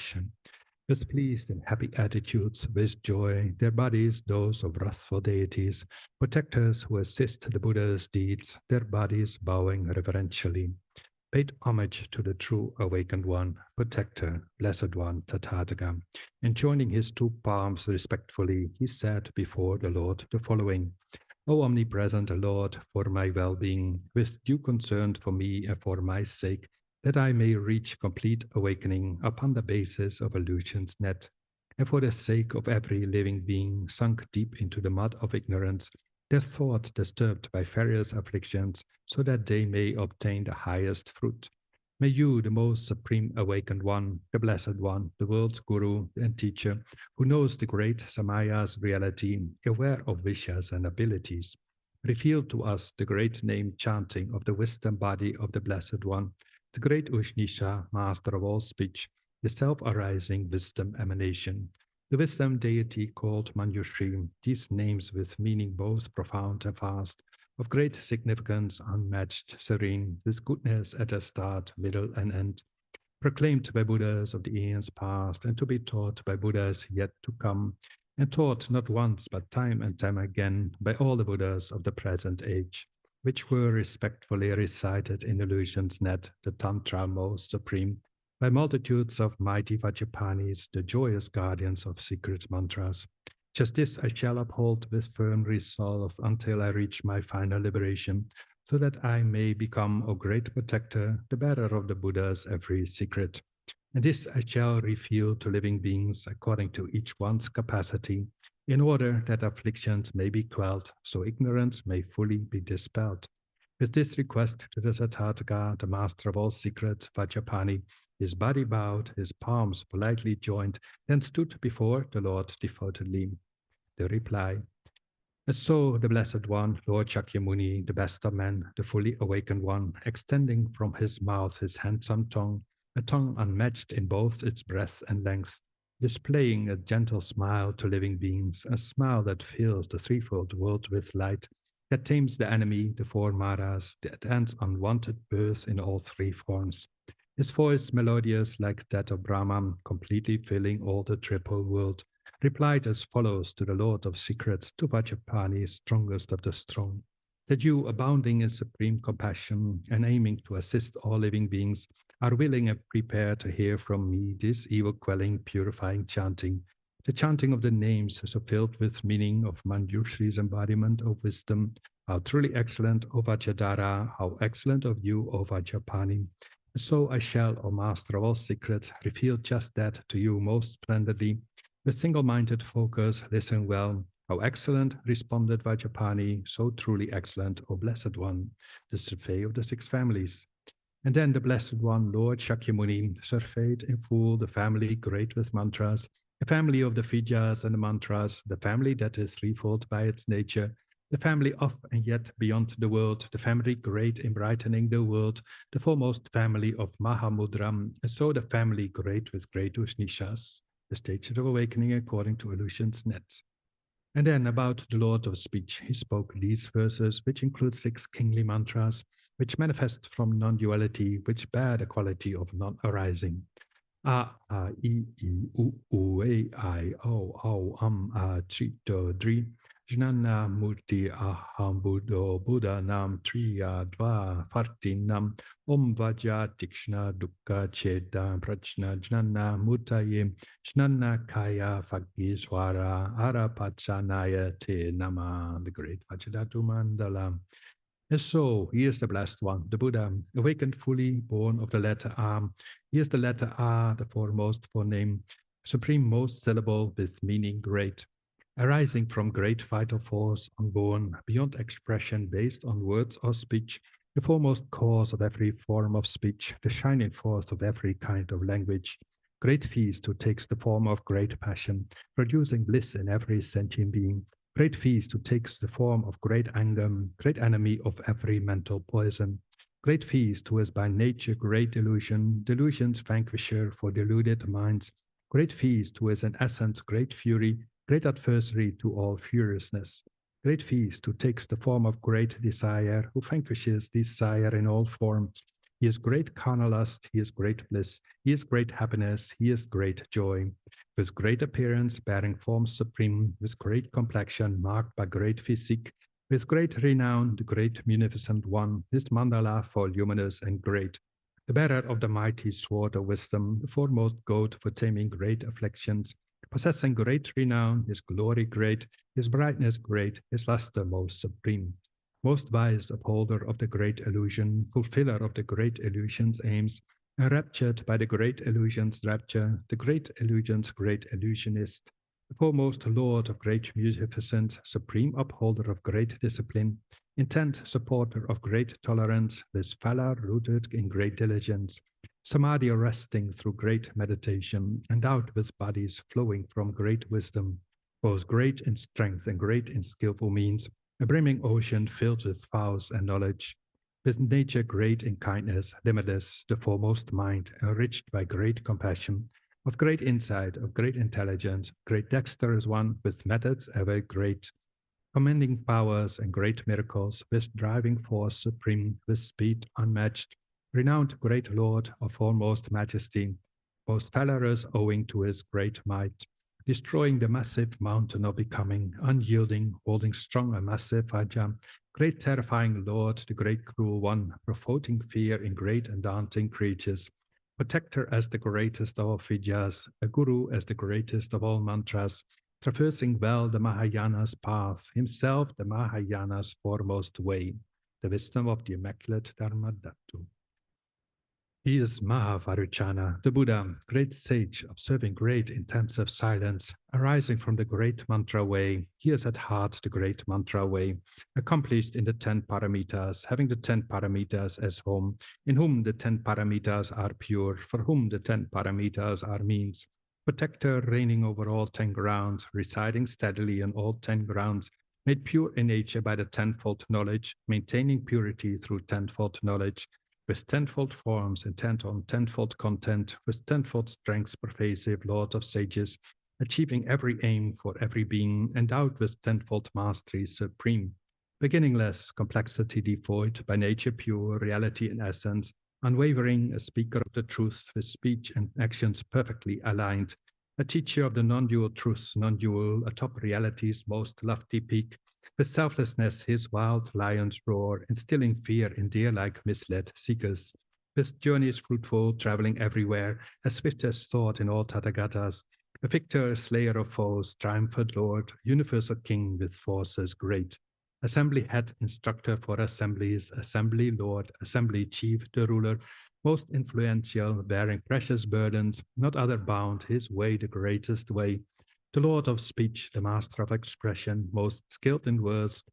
compassion. With pleased and happy attitudes, with joy, their bodies those of wrathful deities, protectors who assist the Buddha's deeds, their bodies bowing reverentially, paid homage to the true awakened one, protector, blessed one, Tathagata, and joining his two palms respectfully, he said before the Lord the following: O omnipresent Lord, for my well-being, with due concern for me and for my sake, that I may reach complete awakening upon the basis of illusion's net, and for the sake of every living being sunk deep into the mud of ignorance, their thoughts disturbed by various afflictions, so that they may obtain the highest fruit. May you, the most supreme awakened one, the blessed one, the world's guru and teacher, who knows the great Samaya's reality, aware of wishes and abilities, reveal to us the great name chanting of the wisdom body of the blessed one, the great Ushnisha, master of all speech, the self-arising wisdom emanation, the wisdom deity called Manjushri, these names with meaning both profound and vast, of great significance, unmatched, serene, with goodness at the start, middle, and end, proclaimed by Buddhas of the eons past, and to be taught by Buddhas yet to come, and taught not once but time and time again by all the Buddhas of the present age, which were respectfully recited in illusion's net, the Tantra most supreme, by multitudes of mighty Vajrapanis, the joyous guardians of secret mantras. Just this I shall uphold with firm resolve until I reach my final liberation, so that I may become a great protector, the bearer of the Buddha's every secret. And this I shall reveal to living beings according to each one's capacity, in order that afflictions may be quelled, so ignorance may fully be dispelled. With this request to the Tathagata, the master of all secrets, Vajrapani, his body bowed, his palms politely joined, then stood before the Lord devotedly. The reply: and so the Blessed One, Lord Shakyamuni, the best of men, the fully awakened one, extending from his mouth his handsome tongue, a tongue unmatched in both its breadth and length, displaying a gentle smile to living beings, a smile that fills the threefold world with light, that tames the enemy, the four maras, that ends unwanted birth in all three forms. His voice, melodious like that of Brahma, completely filling all the triple world, replied as follows to the Lord of Secrets, to Vajrapani, strongest of the strong: that you, abounding in supreme compassion and aiming to assist all living beings, are willing and prepared to hear from me this evil-quelling, purifying chanting, the chanting of the names so filled with meaning of Manjushri's embodiment of wisdom. How truly excellent, O Vajradhara, how excellent of you, O Vajrapani. So I shall, O Master of all secrets, reveal just that to you most splendidly. With single-minded focus, listen well. How excellent, responded Vajrapani, so truly excellent, O Blessed One, the survey of the six families. And then the Blessed One, Lord Shakyamuni, surveyed in full the family great with mantras, the family of the Vidyas and the mantras, the family that is threefold by its nature, the family of and yet beyond the world, the family great in brightening the world, the foremost family of Mahamudram, and so the family great with great Ushnishas, the stages of awakening according to illusion's net. And then about the Lord of Speech, he spoke these verses, which include 6 kingly mantras, which manifest from non-duality, which bear the quality of non-arising. A, I, U, A, I, O, A, Chi, Do, Dri, Jnana, Murti, Aham, Buddho, Buddha, Nam, Triya, Dva, Fartinam, Vajra, Tikshna, Dukkha, Cheda, Prachna, Jnana, Mutaye, Jnana, Kaya, Fakiswara, Arapachanaya, Te Nama, the great Vajradhatu Mandala. And so, he is the blessed one, the Buddha, awakened fully, born of the letter A. He is the letter A, the foremost phoneme, supreme most syllable with meaning great, arising from great vital force, unborn, beyond expression, based on words or speech, the foremost cause of every form of speech, the shining force of every kind of language. Great feast who takes the form of great passion, producing bliss in every sentient being. Great feast who takes the form of great anger, great enemy of every mental poison. Great feast who is by nature great delusion, delusion's vanquisher for deluded minds. Great feast who is in essence great fury, great adversary to all furiousness. Great feast who takes the form of great desire, who vanquishes desire in all forms. He is great carnal lust, he is great bliss, he is great happiness, he is great joy. With great appearance, bearing form supreme, with great complexion, marked by great physique, with great renown, the great munificent one, his mandala voluminous and great. The bearer of the mighty sword of wisdom, the foremost goat for taming great afflictions, possessing great renown, his glory great, his brightness great, his luster most supreme. Most wise upholder of the great illusion, fulfiller of the great illusion's aims, enraptured by the great illusion's rapture, the great illusion's great illusionist, the foremost lord of great munificence, supreme upholder of great discipline, intent supporter of great tolerance, this valor rooted in great diligence, samadhi resting through great meditation, endowed with bodies flowing from great wisdom, both great in strength and great in skillful means, a brimming ocean filled with vows and knowledge, with nature great in kindness, limitless, the foremost mind, enriched by great compassion, of great insight, of great intelligence, great dexterous one, with methods ever great, commanding powers and great miracles, with driving force supreme, with speed unmatched, renowned great Lord of foremost majesty, most valorous owing to his great might, destroying the massive mountain of becoming, unyielding, holding strong a massive Vajra, great terrifying Lord, the great cruel one, provoking fear in great and daunting creatures, protector as the greatest of all Vidyas, a guru as the greatest of all mantras, traversing well the Mahayana's path, himself the Mahayana's foremost way, the wisdom of the Immaculate Dharmadhatu. He is Mahavaruchana, the Buddha, great sage, observing great intensive silence, arising from the great mantra way. He is at heart the great mantra way, accomplished in the 10 paramitas, having the 10 paramitas as home, in whom the 10 paramitas are pure, for whom the 10 paramitas are means. Protector reigning over all 10 grounds, residing steadily in all 10 grounds, made pure in nature by the tenfold knowledge, maintaining purity through tenfold knowledge, with tenfold forms, intent on tenfold content, with tenfold strength, pervasive Lord of sages, achieving every aim for every being, endowed with tenfold mastery supreme, beginningless, complexity devoid, by nature pure, reality in essence, unwavering, a speaker of the truth, with speech and actions perfectly aligned, a teacher of the non-dual truths, non-dual, atop reality's most lofty peak, with selflessness, his wild lion's roar, instilling fear in deer-like misled seekers. His journey is fruitful, traveling everywhere, as swift as thought in all Tathagatas. A victor, slayer of foes, triumphant lord, universal king with forces great. Assembly head, instructor for assemblies, assembly lord, assembly chief, the ruler, most influential, bearing precious burdens, not other bound, his way the greatest way, the Lord of speech, the master of expression, most skilled in words,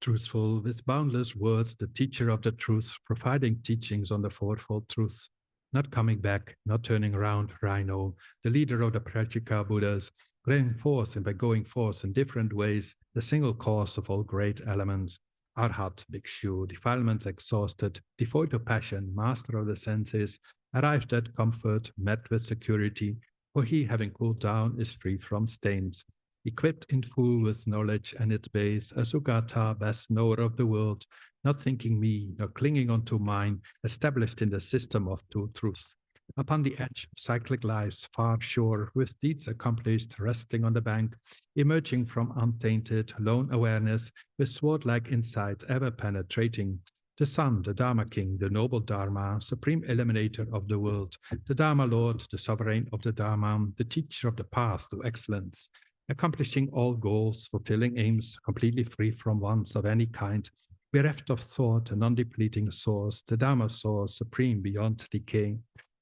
truthful with boundless words, the teacher of the truth, providing teachings on the fourfold truth, not coming back, not turning around, rhino, the leader of the Prajika Buddhas, going forth and by going forth in different ways, the single cause of all great elements, Arhat, Bhikshu, defilements exhausted, devoid of passion, master of the senses, arrived at comfort, met with security, for he, having cooled down, is free from stains. Equipped in full with knowledge and its base, a Sugata, best knower of the world, not thinking me, nor clinging unto mine, established in the system of two truths. Upon the edge of cyclic life's far shore, with deeds accomplished, resting on the bank, emerging from untainted, lone awareness, with sword-like insight ever penetrating, the Son, the Dharma King, the noble Dharma, supreme eliminator of the world, the Dharma Lord, the sovereign of the Dharma, the teacher of the path to excellence, accomplishing all goals, fulfilling aims, completely free from wants of any kind, bereft of thought, a non-depleting source, the Dharma source, supreme beyond decay,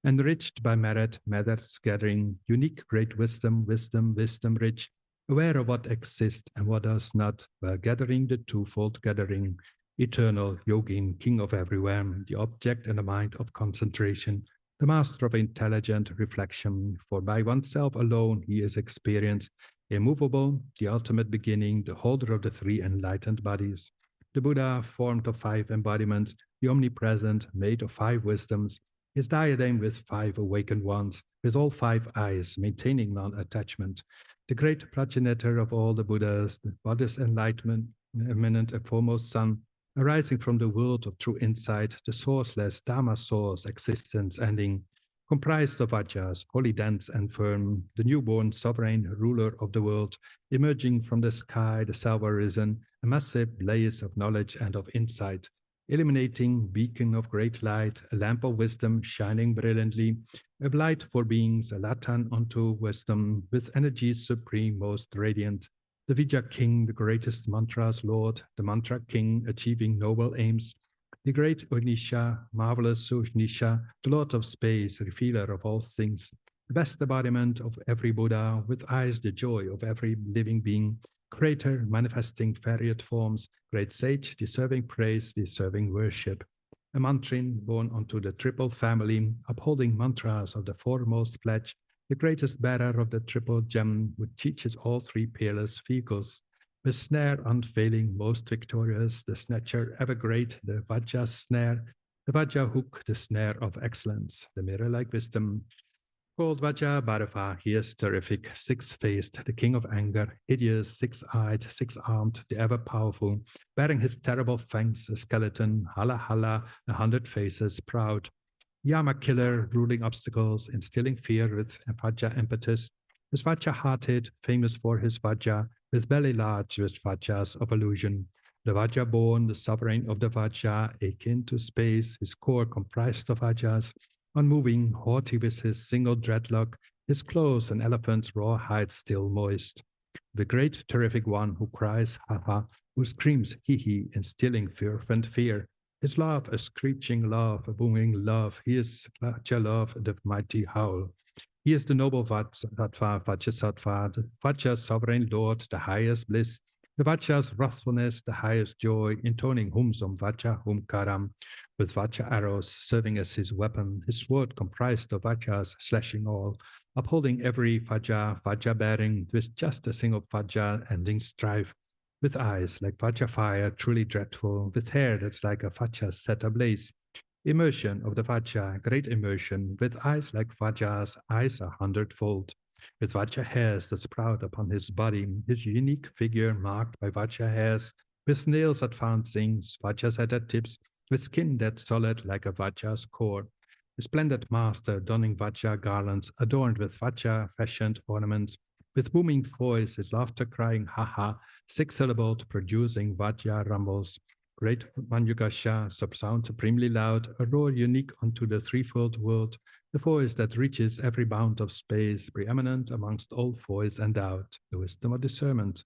enriched by merit, merits gathering, unique great wisdom, wisdom, wisdom rich, aware of what exists and what does not, while gathering the twofold gathering, eternal yogin, king of everywhere, the object and the mind of concentration, the master of intelligent reflection, for by oneself alone he is experienced, immovable, the ultimate beginning, the holder of the three enlightened bodies. The Buddha, formed of 5 embodiments, the omnipresent, made of 5 wisdoms, his diadem with 5 awakened ones, with all 5 eyes, maintaining non-attachment. The great progenitor of all the Buddhas, the Buddhist enlightenment, eminent and foremost son, arising from the world of true insight, the sourceless Dharma source existence ending, comprised of Vajras, wholly dense and firm, the newborn sovereign ruler of the world, emerging from the sky, the self arisen, a massive blaze of knowledge and of insight, illuminating beacon of great light, a lamp of wisdom shining brilliantly, a light for beings, a lantern unto wisdom, with energy supreme, most radiant. The Vijaya King, the greatest mantras Lord, the mantra King, achieving noble aims, the great Unisha, marvelous Unisha, the Lord of space, revealer of all things, the best embodiment of every Buddha, with eyes the joy of every living being, creator manifesting varied forms, great sage, deserving praise, deserving worship. A mantrin born unto the triple family, upholding mantras of the foremost pledge, the greatest bearer of the triple gem, which teaches all three peerless vehicles, the snare unfailing, most victorious, the snatcher ever great, the Vajra snare, the Vajra hook, the snare of excellence, the mirror-like wisdom, called Vajra Bharava. He is terrific, six-faced, the king of anger, hideous, six-eyed, six-armed, the ever-powerful, bearing his terrible fangs, a skeleton, hala hala, 100 faces, proud, Yama killer, ruling obstacles, instilling fear with Vajra impetus, is Vajra hearted, famous for his Vajra, with belly large with Vajras of illusion. The Vajra born, the sovereign of the Vajra, akin to space, his core comprised of Vajras, unmoving, haughty with his single dreadlock, his clothes an elephant's raw hide still moist. The great terrific one who cries, ha ha, who screams, hee hee, instilling fervent fear, his laugh, a screeching laugh, a booming laugh. He is Vajra love, the mighty howl. He is the noble Vajrasattva, Vajrasattva, the Vajra sovereign lord, the highest bliss, the Vajra's wrathfulness, the highest joy, intoning Humsum Vajra Humkaram, with Vajra arrows serving as his weapon, his sword comprised of Vajras slashing all, upholding every Vajra bearing with just a single Vajra ending strife, with eyes like Vajra fire, truly dreadful, with hair that's like a Vajra set ablaze. Immersion of the Vajra, great immersion, with eyes like Vajra's, eyes 100-fold. With Vajra hairs that sprout upon his body, his unique figure marked by Vajra hairs, with nails advancing, Vajras at their tips, with skin that's solid like a Vajra's core. The splendid master donning Vajra garlands, adorned with Vajra fashioned ornaments, with booming voice, his laughter crying ha ha, six-syllabled, producing Vajra rumbles. Great Manjugasha, subsound supremely loud, a roar unique unto the threefold world, the voice that reaches every bound of space, preeminent amongst all voice and doubt, the wisdom of discernment.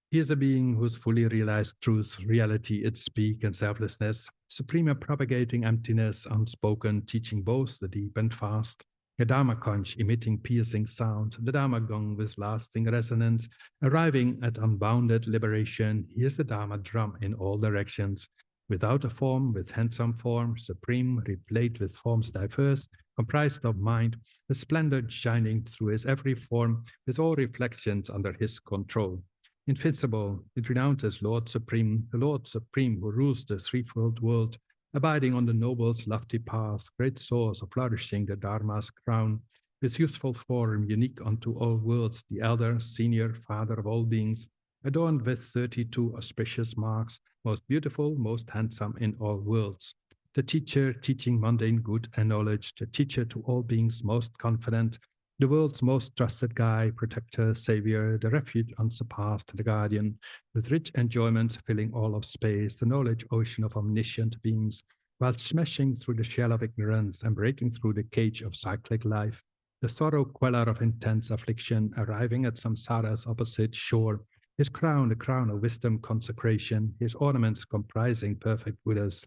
He is a being whose fully realized truth, reality, its speak, and selflessness, supreme propagating emptiness, unspoken, teaching both the deep and fast. A Dharma conch emitting piercing sound, the Dharma gong with lasting resonance, arriving at unbounded liberation. He is the Dharma drum in all directions. Without a form, with handsome form, supreme, replete with forms diverse, comprised of mind, the splendor shining through his every form, with all reflections under his control. Invincible, it renowned as Lord Supreme, the Lord Supreme who rules the threefold world, abiding on the noble's lofty path, great source of flourishing the Dharma's crown, with youthful form unique unto all worlds, the elder, senior, father of all beings, adorned with 32 auspicious marks, most beautiful, most handsome in all worlds. The teacher teaching mundane good and knowledge, the teacher to all beings most confident, the world's most trusted guide, protector, savior, the refuge unsurpassed, the guardian, with rich enjoyment filling all of space, the knowledge ocean of omniscient beings, while smashing through the shell of ignorance and breaking through the cage of cyclic life, the sorrow queller of intense affliction, arriving at samsara's opposite shore, his crown, the crown of wisdom consecration, his ornaments comprising perfect Buddhas,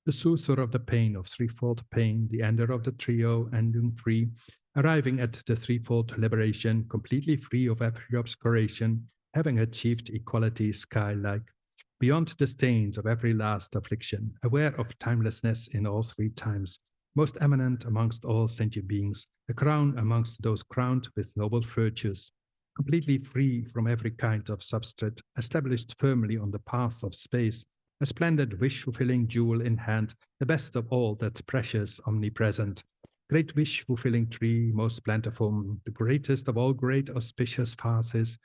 the soother of the pain of threefold pain, the ender of the trio, ending free, arriving at the threefold liberation, completely free of every obscuration, having achieved equality sky-like, beyond the stains of every last affliction, aware of timelessness in all three times, most eminent amongst all sentient beings, a crown amongst those crowned with noble virtues, completely free from every kind of substrate, established firmly on the path of space, a splendid wish-fulfilling jewel in hand, the best of all that's precious, omnipresent, great wish fulfilling tree, most plentiful, the greatest of all great auspicious vases,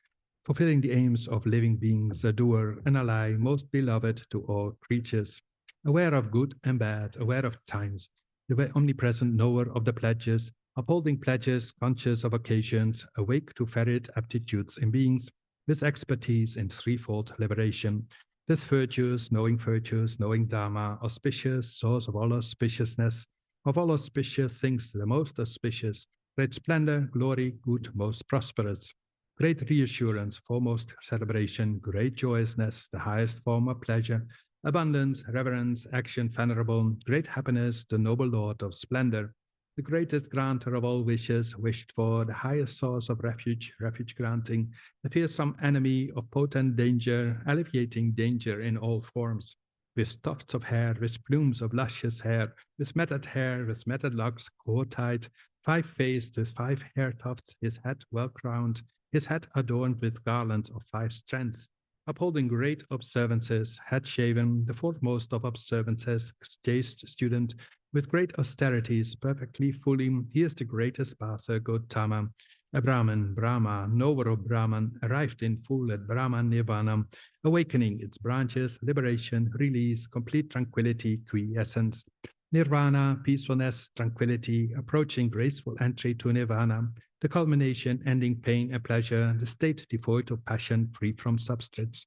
fulfilling the aims of living beings, a doer, an ally, most beloved to all creatures, aware of good and bad, aware of times, the omnipresent knower of the pledges, upholding pledges, conscious of occasions, awake to ferret aptitudes in beings, with expertise in threefold liberation, with virtues, knowing Dharma, auspicious, source of all auspiciousness, of all auspicious things, the most auspicious, great splendor, glory, good, most prosperous, great reassurance, foremost celebration, great joyousness, the highest form of pleasure, abundance, reverence, action venerable, great happiness, the noble Lord of splendor, the greatest granter of all wishes, wished for, the highest source of refuge, refuge granting, the fearsome enemy of potent danger, alleviating danger in all forms, with tufts of hair, with plumes of luscious hair, with matted locks, core-tied, five-faced, with five hair tufts, his head well crowned, his head adorned with garlands of five strands, upholding great observances, head shaven, the foremost of observances, chaste student, with great austerities, perfectly fully, he is the greatest Bhasa, Gautama, a Brahman, Brahma, knower of Brahman, arrived in full at Brahman Nirvana, awakening its branches, liberation, release, complete tranquility, quiescence. Nirvana, peacefulness, tranquility, approaching graceful entry to Nirvana, the culmination, ending pain and pleasure, the state devoid of passion, free from substrates.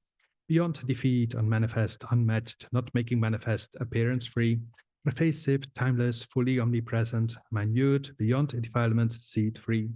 Beyond defeat, unmanifest, unmatched, not making manifest, appearance free, pervasive, timeless, fully omnipresent, minute, beyond defilement, seed free,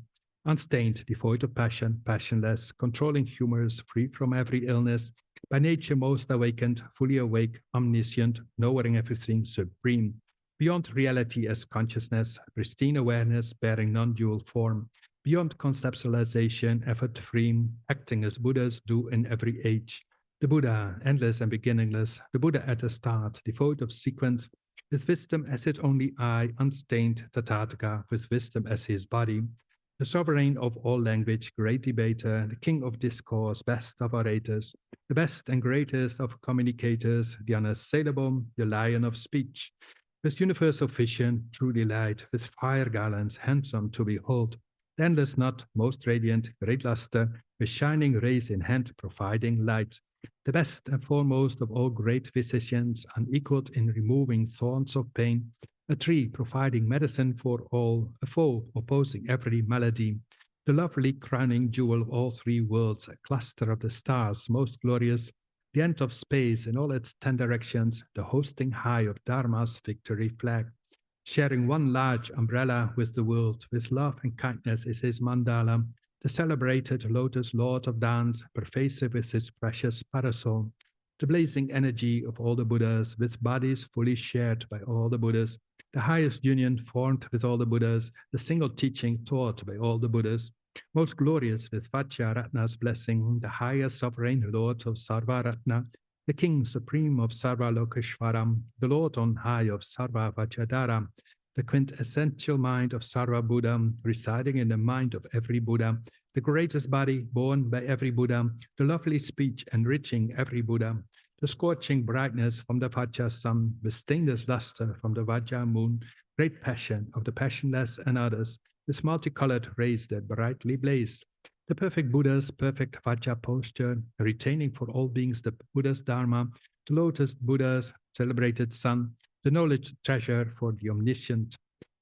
unstained, devoid of passion, passionless, controlling humors, free from every illness, by nature most awakened, fully awake, omniscient, knowing everything, supreme, beyond reality as consciousness, pristine awareness bearing non-dual form, beyond conceptualization, effort-free, acting as Buddhas do in every age. The Buddha, endless and beginningless, the Buddha at the start, devoid of sequence, with wisdom as its only eye, unstained Tathagata, with wisdom as his body, the sovereign of all language, great debater, the king of discourse, best of orators, the best and greatest of communicators, the unassailable, the lion of speech, with universal vision, true delight, with fire gallants, handsome to behold, the endless not, most radiant, great luster, with shining rays in hand, providing light, the best and foremost of all great physicians, unequaled in removing thorns of pain, a tree providing medicine for all, a foe opposing every malady, the lovely crowning jewel of all three worlds, a cluster of the stars, most glorious, the end of space in all its 10 directions, the hosting high of Dharma's victory flag, sharing one large umbrella with the world, with love and kindness is his mandala, the celebrated lotus lord of dance, pervasive with his precious parasol, the blazing energy of all the Buddhas, with bodies fully shared by all the Buddhas, the highest union formed with all the Buddhas, the single teaching taught by all the Buddhas, most glorious with Vajraratna's blessing, the highest sovereign Lord of Sarvaratna, the King supreme of Sarva Lokeshwaram, the Lord on high of Sarva Vajradhara, the quintessential mind of Sarva Buddha, residing in the mind of every Buddha, the greatest body born by every Buddha, the lovely speech enriching every Buddha, the scorching brightness from the Vajra sun, the stainless luster from the Vajra moon, great passion of the passionless and others, this multicolored rays that brightly blaze, the perfect Buddha's perfect Vajra posture, retaining for all beings the Buddha's Dharma, the lotus Buddha's celebrated sun, the knowledge treasure for the omniscient,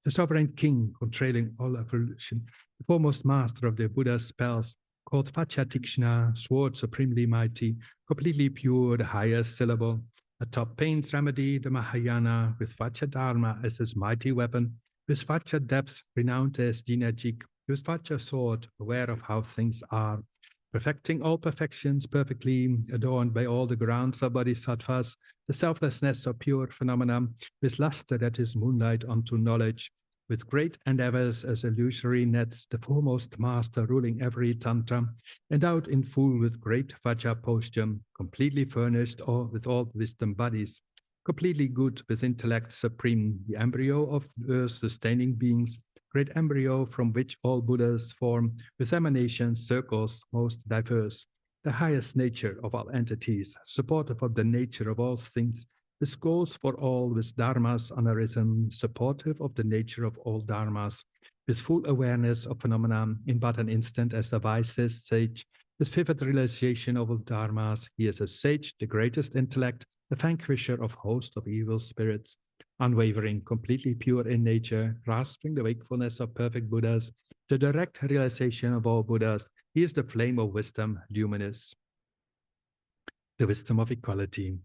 the sovereign king controlling all evolution, the foremost master of the Buddha's spells, called Vajratikshna, sword supremely mighty, completely pure, the highest syllable, a top pain's remedy, the Mahayana, with Vajra Dharma as his mighty weapon, with Vajra depth renowned as Dinajik, with Vajra sword, aware of how things are, perfecting all perfections perfectly, adorned by all the grounds of bodhisattvas, the selflessness of pure phenomena, with luster that is moonlight unto knowledge, with great endeavors as illusory nets, the foremost master ruling every tantra, endowed in full with great Vajra posture, completely furnished with all wisdom bodies, completely good with intellect supreme, the embryo of earth-sustaining beings, great embryo from which all Buddhas form, with emanations, circles most diverse, the highest nature of all entities, supportive of the nature of all things, with goals for all, with dharmas anarisen, supportive of the nature of all dharmas, with full awareness of phenomena in but an instant as the wisest sage, With vivid realization of all dharmas, he is a sage, the greatest intellect, the vanquisher of hosts of evil spirits, unwavering, completely pure in nature, grasping the wakefulness of perfect Buddhas, the direct realization of all Buddhas. He is the flame of wisdom, luminous, the wisdom of equality.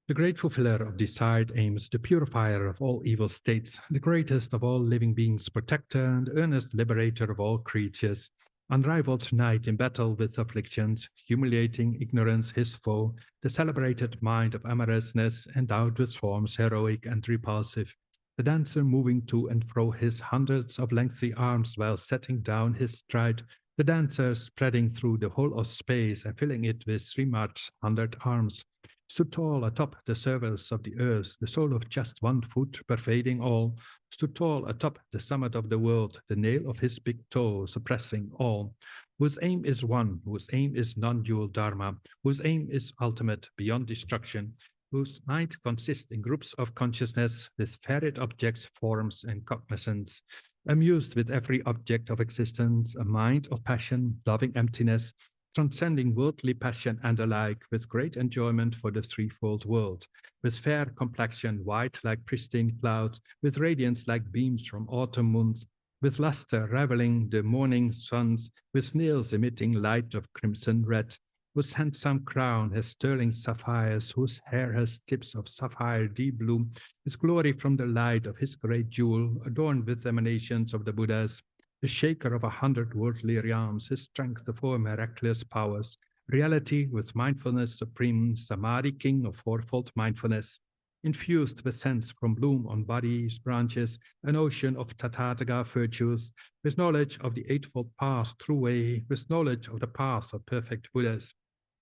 The great fulfiller of desired aims, the purifier of all evil states, the greatest of all living beings, protector and earnest liberator of all creatures, unrivaled knight in battle with afflictions, humiliating ignorance his foe, the celebrated mind of amorousness, endowed with forms heroic and repulsive, the dancer moving to and fro his hundreds of lengthy arms while setting down his stride, the dancer spreading through the whole of space and filling it with 300 arms, stood tall atop the surface of the earth, the soul of just 1 foot, pervading all, stood tall atop the summit of the world, the nail of his big toe suppressing all, whose aim is one, whose aim is non-dual dharma, whose aim is ultimate, beyond destruction, whose mind consists in groups of consciousness with varied objects, forms, and cognizance, amused with every object of existence, a mind of passion, loving emptiness, transcending worldly passion and alike, with great enjoyment for the threefold world, with fair complexion, white like pristine clouds, with radiance like beams from autumn moons, with luster rivaling the morning suns, with nails emitting light of crimson red, whose handsome crown has sterling sapphires, whose hair has tips of sapphire deep blue, his glory from the light of his great jewel, adorned with emanations of the Buddhas, the shaker of 100 worldly realms, his strength of 4 miraculous powers, reality with mindfulness supreme, samadhi king of fourfold mindfulness, infused with sense from bloom on body's branches, an ocean of Tathagata virtues, with knowledge of the eightfold path through way, with knowledge of the path of perfect Buddhas,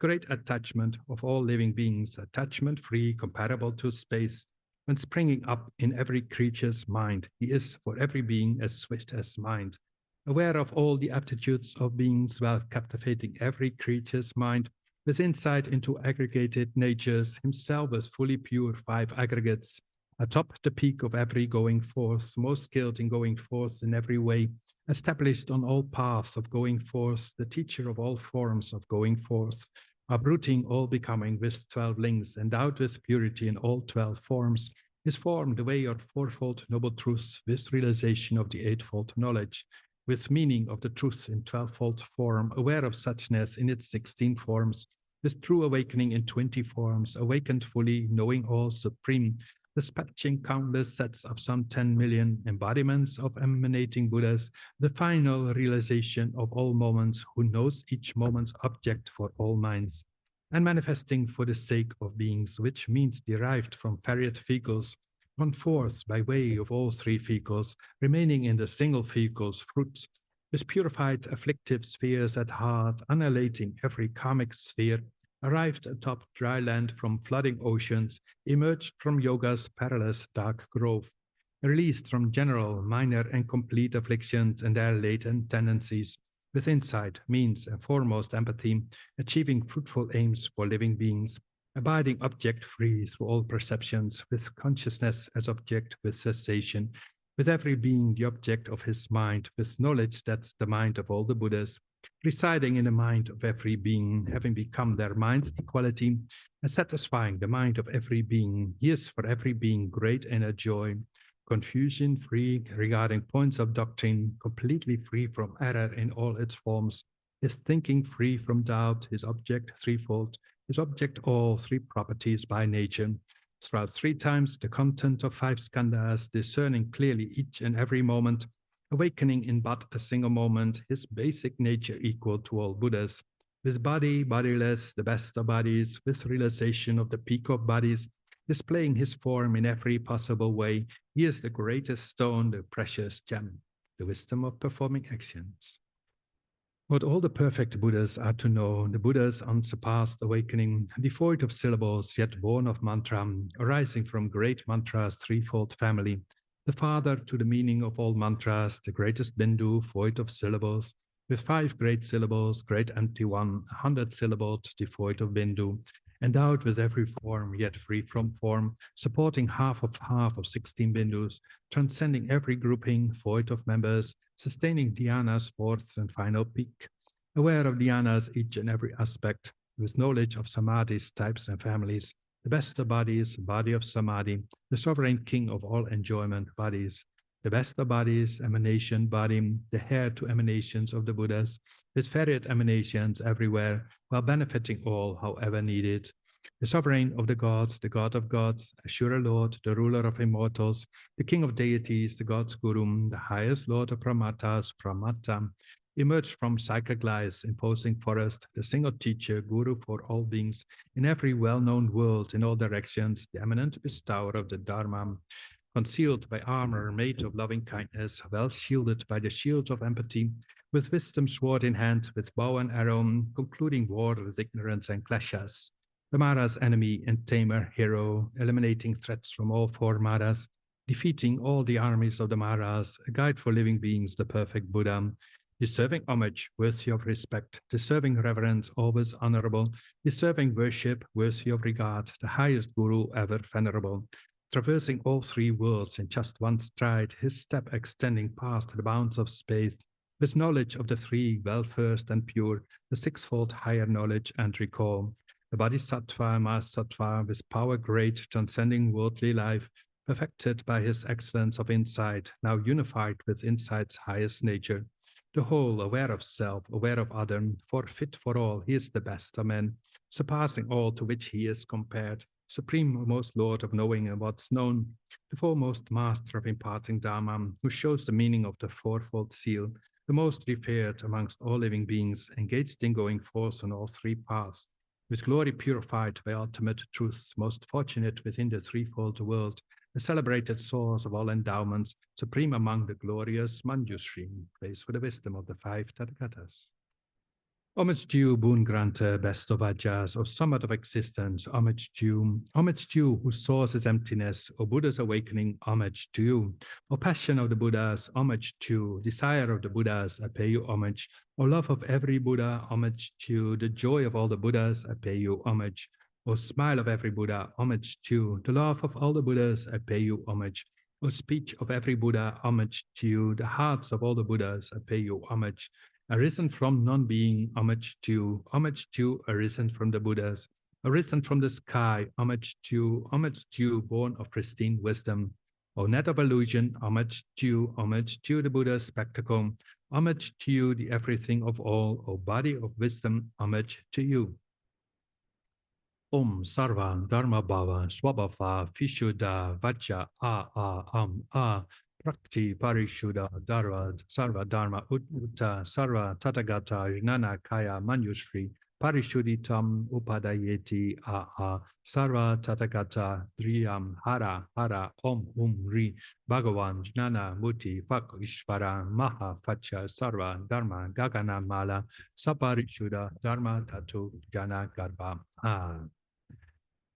great attachment of all living beings, attachment free, comparable to space, and springing up in every creature's mind. He is for every being as swift as mind, aware of all the aptitudes of beings while captivating every creature's mind, with insight into aggregated natures, himself as fully pure 5 aggregates, atop the peak of every going forth, most skilled in going forth in every way, established on all paths of going forth, the teacher of all forms of going forth, uprooting all becoming with 12 links, endowed with purity in all 12 forms, is formed the way of fourfold noble truths with realization of the eightfold knowledge, with meaning of the truth in 12-fold form, aware of suchness in its 16 forms, with true awakening in 20 forms, awakened fully, knowing all supreme, dispatching countless sets of some 10 million embodiments of emanating Buddhas, the final realization of all moments, who knows each moment's object for all minds, and manifesting for the sake of beings, which means derived from varied vehicles, gone forth by way of all 3 vehicles, remaining in the single vehicle's fruits, with purified afflictive spheres at heart, annihilating every karmic sphere, arrived atop dry land from flooding oceans, emerged from yoga's perilous dark grove, released from general, minor, and complete afflictions and their latent tendencies, with insight, means, and foremost empathy, achieving fruitful aims for living beings, abiding object free through all perceptions, with consciousness as object, with cessation, with every being the object of his mind, with knowledge that's the mind of all the Buddhas, residing in the mind of every being, having become their mind's equality, and satisfying the mind of every being. He is for every being great inner joy, confusion free regarding points of doctrine, completely free from error in all its forms, his thinking free from doubt, his object threefold, his object all 3 properties by nature, throughout 3 times the content of 5 skandhas, discerning clearly each and every moment, awakening in but a single moment, his basic nature equal to all Buddhas, with body, bodiless, the best of bodies, with realization of the peak of bodies, displaying his form in every possible way. He is the greatest stone, the precious gem, the wisdom of performing actions. What all the perfect Buddhas are to know, the Buddha's unsurpassed awakening, devoid of syllables, yet born of mantra, arising from great mantra's threefold family, the father to the meaning of all mantras, the greatest Bindu, void of syllables, with 5 great syllables, great empty one, 100-syllabled, devoid of Bindu, endowed with every form, yet free from form, supporting half of 16 Bindus, transcending every grouping, void of members, sustaining Dhyana's 4th and final peak, aware of dhyanas, each and every aspect, with knowledge of samadhis, types and families, the best of bodies, body of samadhi, the sovereign king of all enjoyment bodies, the best of bodies, emanation body, the heir to emanations of the Buddhas, with varied emanations everywhere, while benefiting all, however needed. The sovereign of the God of gods, Ashura Lord, the ruler of immortals, the king of deities, the God's Guru, the highest Lord of Pramatas, Pramata, emerged from Psychoglyphs, imposing forest, the single teacher, guru for all beings, in every well-known world, in all directions, the eminent bestower of the Dharma, concealed by armor made of loving kindness, well shielded by the shields of empathy, with wisdom sword in hand, with bow and arrow, concluding war with ignorance and clashes. The Mara's enemy and tamer hero, eliminating threats from all four Maras, defeating all the armies of the Maras, a guide for living beings, the perfect Buddha, deserving homage, worthy of respect, deserving reverence, always honorable, deserving worship, worthy of regard, the highest guru ever venerable, traversing all three worlds in just one stride, his step extending past the bounds of space, with knowledge of the three, well versed and pure, the sixfold higher knowledge and recall, the Bodhisattva, Mahasattva, with power great, transcending worldly life, perfected by his excellence of insight, now unified with insight's highest nature, the whole, aware of self, aware of other, for fit for all, he is the best of men, surpassing all to which he is compared, supreme most Lord of knowing and what's known, the foremost master of imparting Dharma, who shows the meaning of the fourfold seal, the most revered amongst all living beings, engaged in going forth on all three paths, with glory purified by ultimate truths, most fortunate within the threefold world, the celebrated source of all endowments, supreme among the glorious Manjushri, praise for the wisdom of the five Tathagatas. Homage due, boon granter, best of ajas, or summit of existence, homage due, whose source is emptiness, O Buddha's awakening, homage to you. O passion of the Buddhas, homage to, desire of the Buddhas, I pay you homage. O love of every Buddha, homage to, the joy of all the Buddhas, I pay you homage. O smile of every Buddha, homage to, the love of all the Buddhas, I pay you homage. O speech of every Buddha, homage to you, the hearts of all the Buddhas, I pay you homage. Arisen from non-being, homage to, arisen from the Buddhas, arisen from the sky, homage to, born of pristine wisdom. O net of illusion, homage to, the Buddha's spectacle, homage to you, the everything of all, O body of wisdom, homage to you. Om Sarva Dharma Bhava Swabhava Vishuddha Vacha A Prakti Parishuddha Dharva Sarva Dharma Utta Sarva Tathagata Jnana Kaya Manjushri Parishuddhitam Upadayeti Sarva Tathagata Driyam Hara Om Ri Bhagavan Jnana Muti Pak Ishvara Maha Facha Sarva Dharma Gagana Mala Saparishuddha Dharma Tatu Jana Garbha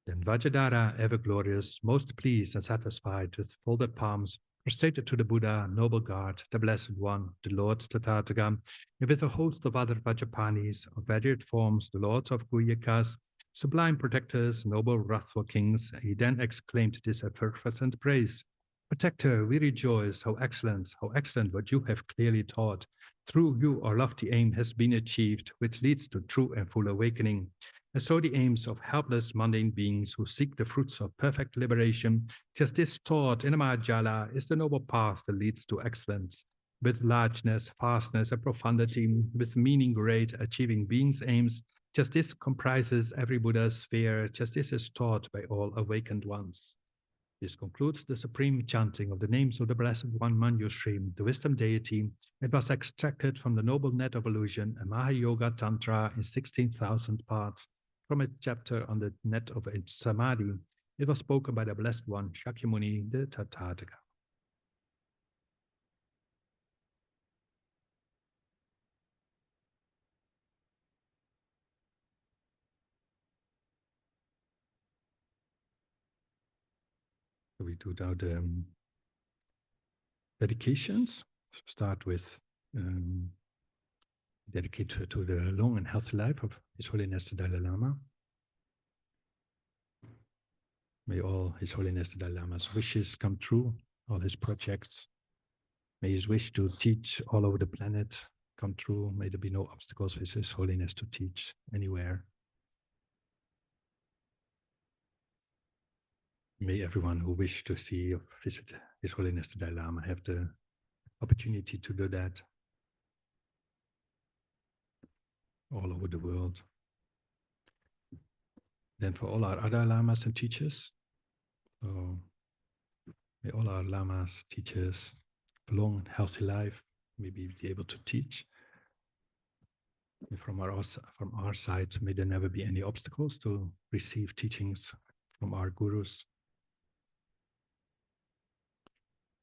Then Vajradhara, ever glorious, most pleased and satisfied, with folded palms, prostrated to the Buddha, noble guard, the Blessed One, the Lord Tathagata, and with a host of other Vajrapanis, of varied forms, the lords of Guyakas, sublime protectors, noble wrathful kings, he then exclaimed this effervescent praise. Protector, we rejoice, how excellent what you have clearly taught. Through you, our lofty aim has been achieved, which leads to true and full awakening. And so the aims of helpless mundane beings who seek the fruits of perfect liberation, just this taught in a Mahajala is the noble path that leads to excellence. With largeness, vastness, and profundity, with meaning great, achieving beings' aims, just this comprises every Buddha's sphere, just this is taught by all awakened ones. This concludes the supreme chanting of the names of the Blessed One Manjushri, the wisdom deity. It was extracted from the noble net of illusion, a Mahayoga Tantra in 16,000 parts. From a chapter on the net of Samadhi, it was spoken by the Blessed One, Shakyamuni, the Tathagata. So we do now the dedications. Start with dedicated to the long and healthy life of His Holiness the Dalai Lama. May all His Holiness the Dalai Lama's wishes come true, all his projects. May his wish to teach all over the planet come true. May there be no obstacles for His Holiness to teach anywhere. May everyone who wishes to see or visit His Holiness the Dalai Lama have the opportunity to do that all over the world. Then for all our other lamas and teachers, so may all our lamas, teachers, long and healthy life, maybe be able to teach. And from our side, may there never be any obstacles to receive teachings from our gurus.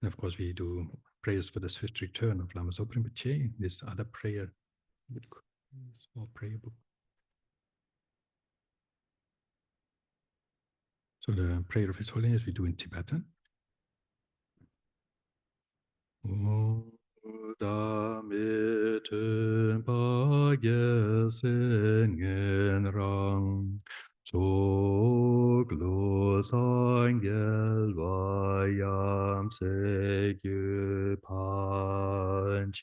And of course, we do prayers for the swift return of Lama Zopa Rinpoche, this other prayer, small prayer book. So the prayer of His Holiness we do in Tibetan. Da mitten bagesingen rang, Choklo sangel vayam segyu panchim,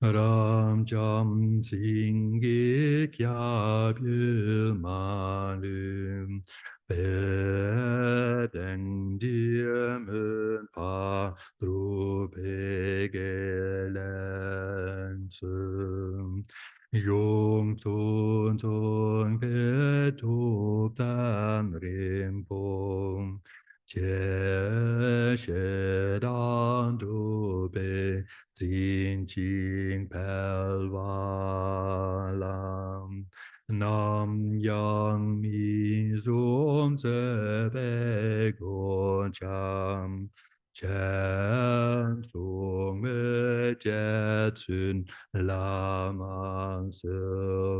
Ram jam singi kyabye malum, Bedeng diemen pa Drupegelen Jung Tun Tun Ketup Dan Rimpong Che Shedan Drupe Zin Jing Pelvalam Nam yang mi zoom ze be gon cham chen sung me je tsun la man se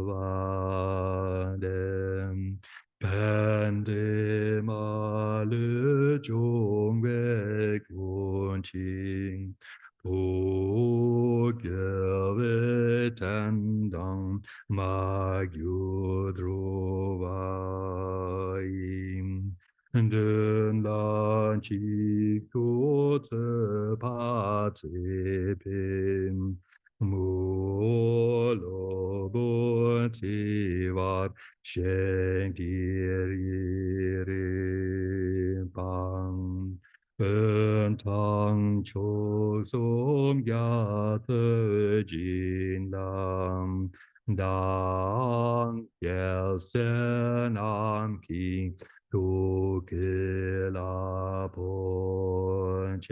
va dem pen de ma le jong be gon ching po ge ve tan dang Ma Yudrovayim Den Dan Chi Kote Patipim Mulo Botivat Shen Diri Pang Ben Tang Cho Som Yat Jin Lam Dang Yelsen Am Ki Tu Kila Ponchem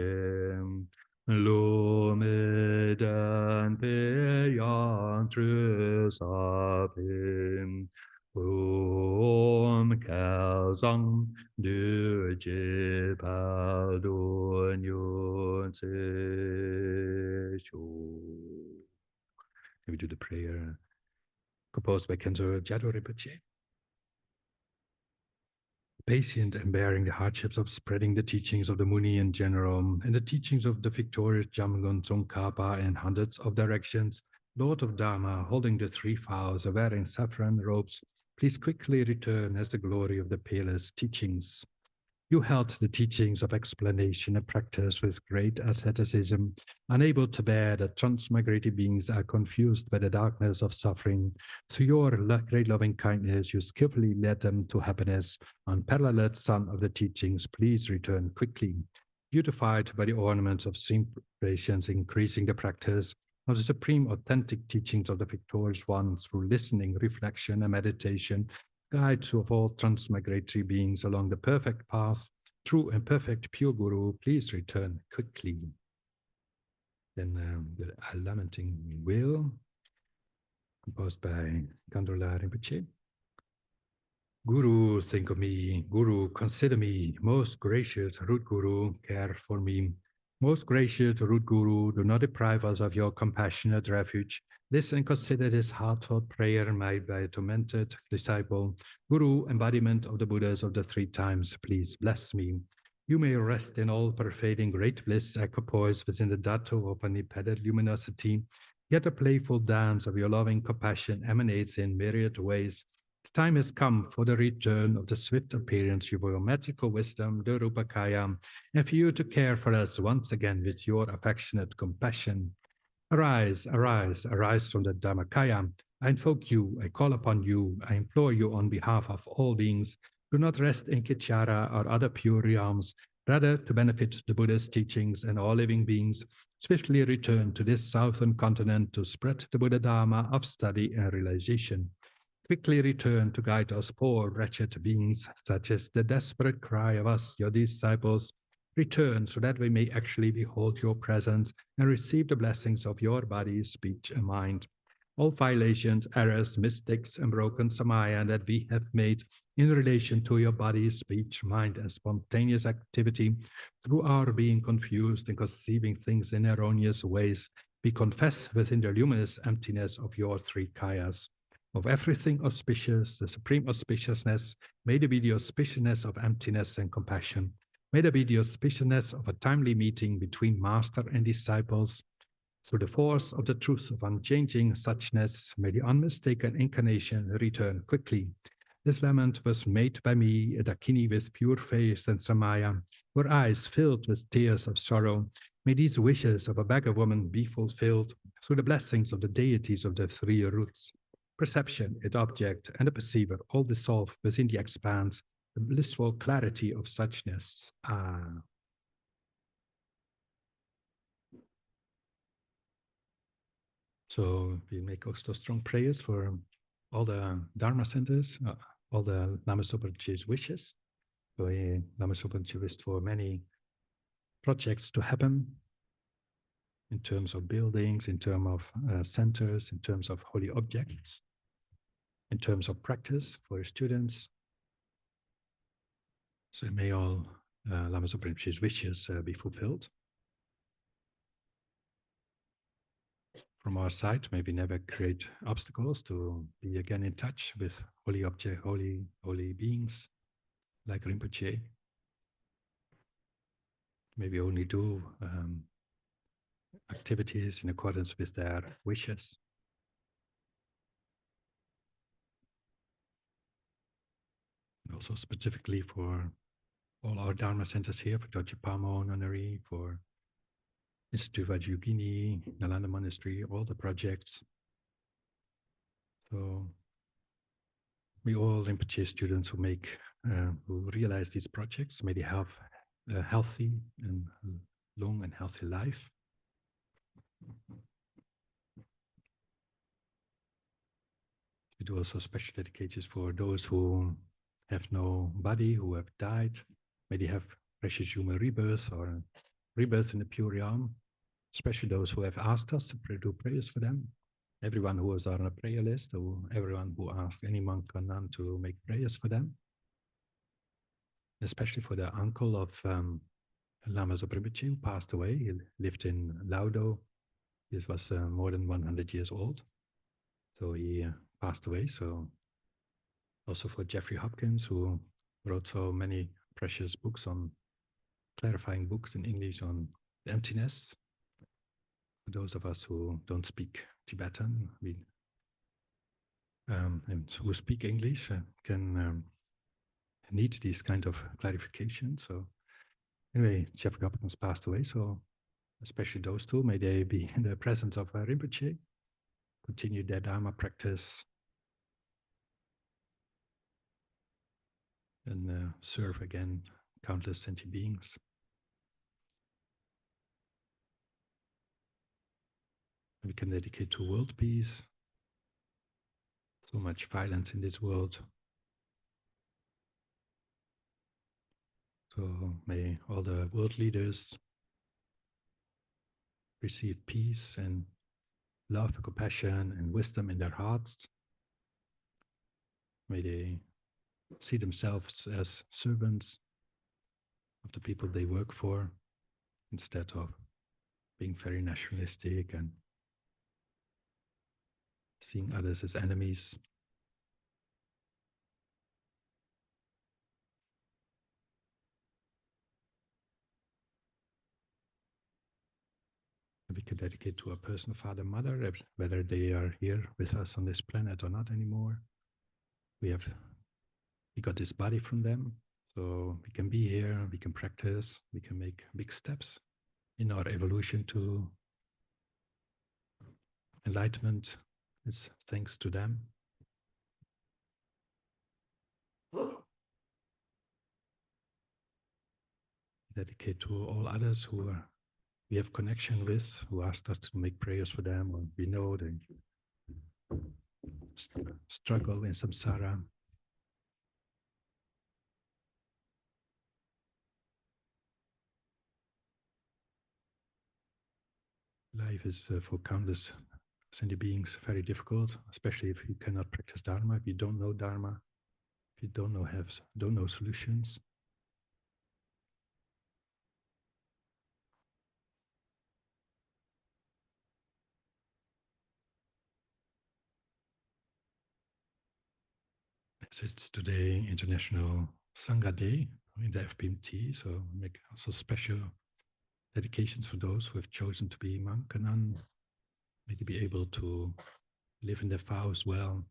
Lume Dan Pe Yan Trusapim Kel Zang Du Jipal Dun Yun Se Shu. We do the prayer composed by Khenzo Jado Rinpoche. Patient and bearing the hardships of spreading the teachings of the Muni in general and the teachings of the victorious Jamgon Tsongkhapa in hundreds of directions, Lord of Dharma, holding the three vows of wearing saffron robes, please quickly return as the glory of the Paler's teachings. You held the teachings of explanation and practice with great asceticism, unable to bear that transmigrated beings are confused by the darkness of suffering. Through your great loving kindness, you skillfully led them to happiness. Unparalleled Son of the teachings, please return quickly. Beautified by the ornaments of celebrations, increasing the practice of the supreme authentic teachings of the victorious one through listening, reflection, and meditation, guides of all transmigratory beings along the perfect path, true and perfect pure Guru, please return quickly. Then the lamenting will, composed by Kandrola Rinpoche. Guru, think of me. Guru, consider me. Most gracious root Guru, care for me. Most gracious root Guru, do not deprive us of your compassionate refuge. This and consider this heartfelt prayer made by a tormented disciple. Guru, embodiment of the Buddhas of the three times, please bless me. You may rest in all-pervading great bliss, equipoised within the Dato of unipeded luminosity. Yet a playful dance of your loving compassion emanates in myriad ways. The time has come for the return of the swift appearance of your magical wisdom, the Rupakaya, and for you to care for us once again with your affectionate compassion. Arise, arise, arise from the Dharmakaya. I invoke you, I call upon you, I implore you on behalf of all beings. Do not rest in Kichara or other pure realms. Rather, to benefit the Buddha's teachings and all living beings, swiftly return to this southern continent to spread the Buddha Dharma of study and realization. Quickly return to guide us poor, wretched beings, such as the desperate cry of us, your disciples. Return so that we may actually behold your presence and receive the blessings of your body, speech, and mind. All violations, errors, mistakes, and broken samaya that we have made in relation to your body, speech, mind, and spontaneous activity through our being confused and conceiving things in erroneous ways, we confess within the luminous emptiness of your three kayas. Of everything auspicious, the supreme auspiciousness, may there be the auspiciousness of emptiness and compassion. May there be the auspiciousness of a timely meeting between master and disciples. Through the force of the truth of unchanging suchness, may the unmistaken incarnation return quickly. This lament was made by me, a Dakini with pure face and samaya, her eyes filled with tears of sorrow. May these wishes of a beggar woman be fulfilled through the blessings of the deities of the three roots. Perception, its object, and the perceiver all dissolve within the expanse, the blissful clarity of suchness. So we make also strong prayers for all the Dharma centers, all the Lama Zopa Rinpoche's wishes. So Lama Zopa Rinpoche wished for many projects to happen in terms of buildings, in terms of centers, in terms of holy objects, in terms of practice for students. So may all Lama Zopa Rinpoche's wishes be fulfilled. From our side, maybe never create obstacles to be again in touch with holy object, holy beings like Rinpoche. Maybe only do activities in accordance with their wishes. And also specifically for all our Dharma centers here, for Dorje Pamo, Nunnery, for Institute Vajrayogini, Nalanda Monastery, all the projects. So we all Rinpoche students who realize these projects, may they have a healthy and long and healthy life. We do also special dedications for those who have no body, who have died. May they have precious human rebirth or rebirth in the pure realm, especially those who have asked us to do prayers for them. Everyone who was on a prayer list, or everyone who asked any monk or nun to make prayers for them, especially for the uncle of Lama Zopa Rinpoche, who passed away. He lived in Laudo. He was more than 100 years old. So he passed away. So also for Jeffrey Hopkins, who wrote so many precious books on clarifying books in English on emptiness. For those of us who don't speak Tibetan, and who speak English can need these kind of clarifications. So anyway, Jeffrey Hopkins passed away. So especially those two, may they be in the presence of Rinpoche, continue their Dharma practice, and serve again countless sentient beings. We can dedicate to world peace. So much violence in this world. So may all the world leaders receive peace and love, compassion, and wisdom in their hearts. May they see themselves as servants of the people they work for, instead of being very nationalistic and seeing others as enemies. We can dedicate to a person, father, mother, whether they are here with us on this planet or not anymore. We got this body from them, so we can be here, we can practice, we can make big steps in our evolution to enlightenment is thanks to them. Dedicate to all others who we have connection with, who asked us to make prayers for them, or we know they struggle in samsara. Life is for countless sentient beings very difficult, especially if you cannot practice Dharma, if you don't know Dharma, if you don't know solutions. As it's today International Sangha Day in the FPMT, so make also special dedications for those who have chosen to be monk and nun, may they be able to live in their vows well,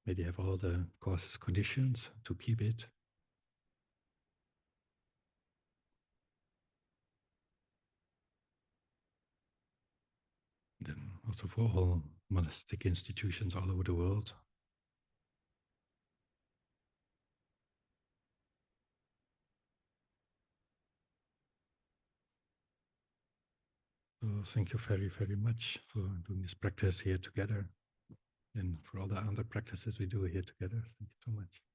may they have all the causes, conditions to keep it. Then also for all monastic institutions all over the world. So thank you very, very much for doing this practice here together and for all the other practices we do here together. Thank you so much.